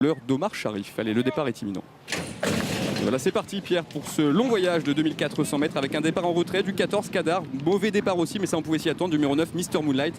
L'heure d'Omar Sharif. Allez, le départ est imminent. Voilà, c'est parti Pierre pour ce long voyage de 2400 mètres avec un départ en retrait du 14 Kadar. Mauvais départ aussi, mais ça on pouvait s'y attendre. Du numéro 9 Mr Moonlight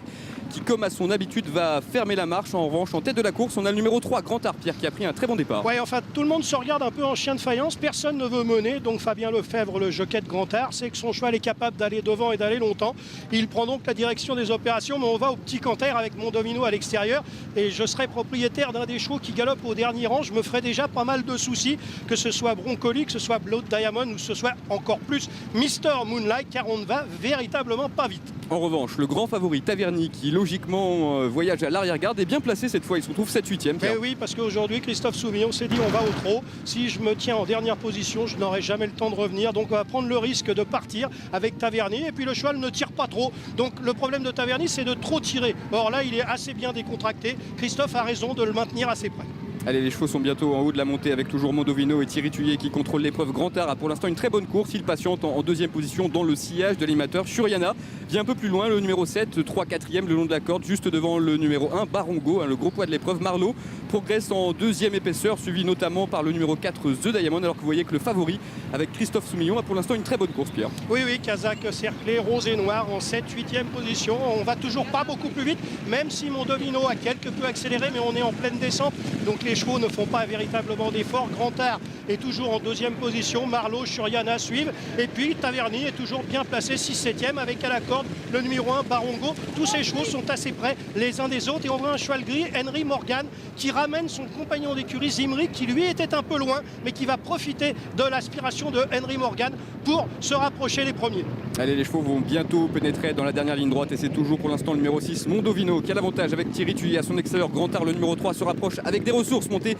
qui, comme à son habitude, va fermer la marche. En revanche, en tête de la course, on a le numéro 3 Grand Art Pierre qui a pris un très bon départ. Ouais, enfin tout le monde se regarde un peu en chien de faïence. Personne ne veut mener. Donc Fabien Lefebvre, le jockey de Grand Art, sait que son cheval est capable d'aller devant et d'aller longtemps. Il prend donc la direction des opérations, mais on va au petit Canter avec Mondovino à l'extérieur. Et je serai propriétaire d'un des chevaux qui galope au dernier rang. Je me ferai déjà pas mal de soucis, que ce soit Broncoli, que ce soit Blood Diamond ou que ce soit encore plus Mr Moonlight, car on ne va véritablement pas vite. En revanche, le grand favori Taverny qui logiquement voyage à l'arrière-garde est bien placé cette fois. Il se retrouve 7-8e. Mais oui, parce qu'aujourd'hui Christophe Soumillon s'est dit on va au trot. Si je me tiens en dernière position, je n'aurai jamais le temps de revenir. Donc on va prendre le risque de partir avec Taverny. Et puis le cheval ne tire pas trop. Donc le problème de Taverny, c'est de trop tirer. Or là, il est assez bien décontracté. Christophe a raison de le maintenir assez près. Allez, les chevaux sont bientôt en haut de la montée avec toujours Mondovino et Thierry Thuillier qui contrôlent l'épreuve. Grand Art a pour l'instant une très bonne course. Il patiente en deuxième position dans le sillage de l'animateur. Shuriana vient un peu plus loin, le numéro 7, 3-4e le long de la corde, juste devant le numéro 1, Barongo, le gros poids de l'épreuve. Marlowe progresse en deuxième épaisseur, suivi notamment par le numéro 4, The Diamond, alors que vous voyez que le favori avec Christophe Soumillon a pour l'instant une très bonne course, Pierre. Oui, Kazakh cerclé, rose et noir en 7-8e position. On va toujours pas beaucoup plus vite, même si Mondovino a quelque peu accéléré, mais on est en pleine descente, donc les chevaux ne font pas véritablement d'efforts. Grand Art est toujours en deuxième position, Marlowe, Shuriana suivent, et puis Taverny est toujours bien placé 6-7e avec à la corde le numéro 1 Barongo. Tous ces chevaux sont assez près les uns des autres, et on voit un cheval gris, Henry Morgan, qui ramène son compagnon d'écurie Zimri, qui lui était un peu loin, mais qui va profiter de l'aspiration de Henry Morgan pour se rapprocher les premiers. Allez, les chevaux vont bientôt pénétrer dans la dernière ligne droite, et c'est toujours pour l'instant le numéro 6 Mondovino qui a l'avantage avec Thierry Thuillier à son extérieur. Grand Art, le numéro 3, se rapproche avec des ressources montées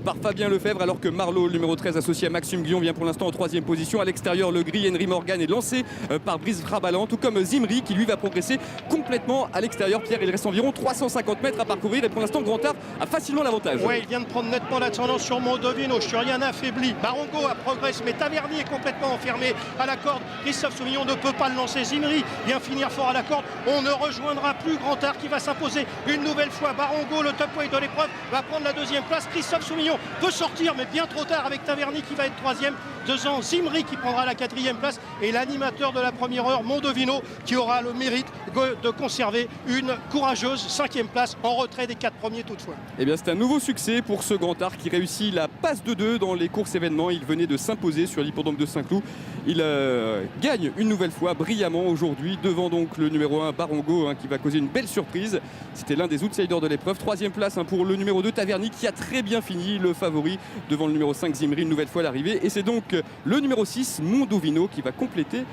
par Fabien Lefebvre, alors que Marlowe, le numéro 13 associé à Maxime Guillon, vient pour l'instant en troisième position. À l'extérieur, le gris Henry Morgan est lancé par Brice Rabalan, tout comme Zimri qui lui va progresser complètement à l'extérieur. Pierre, il reste environ 350 mètres à parcourir, et pour l'instant Grand Art a facilement l'avantage. Oui, il vient de prendre nettement la tendance sur Mondovino. Shuriana affaibli, Barongo progresse, mais Taverny est complètement enfermé à la corde. Christophe Soumillon ne peut pas le lancer. Zimri vient finir fort à la corde. On ne rejoindra plus Grand Art qui va s'imposer une nouvelle fois. Barongo, le top weight de l'épreuve, va prendre la deuxième place. Christophe Soumillon peut sortir, mais bien trop tard, avec Taverny qui va être troisième. Devant Zimri qui prendra la quatrième place, et l'animateur de la première heure, Mondovino, qui aura le mérite de conserver une courageuse cinquième place en retrait des 4 premiers toutefois. Eh bien, c'est un nouveau succès pour ce Grand Art qui réussit la passe de 2 dans les courses événements. Il venait de s'imposer sur l'hippodrome de Saint-Cloud. Il gagne une nouvelle fois brillamment aujourd'hui devant donc le numéro 1 Barongo, qui va causer une belle surprise. C'était l'un des outsiders de l'épreuve. Troisième place pour le numéro 2 Taverny qui a très bien fini, le favori devant le numéro 5 Zimri, une nouvelle fois l'arrivée. Et c'est donc le numéro 6 Mondovino qui va compléter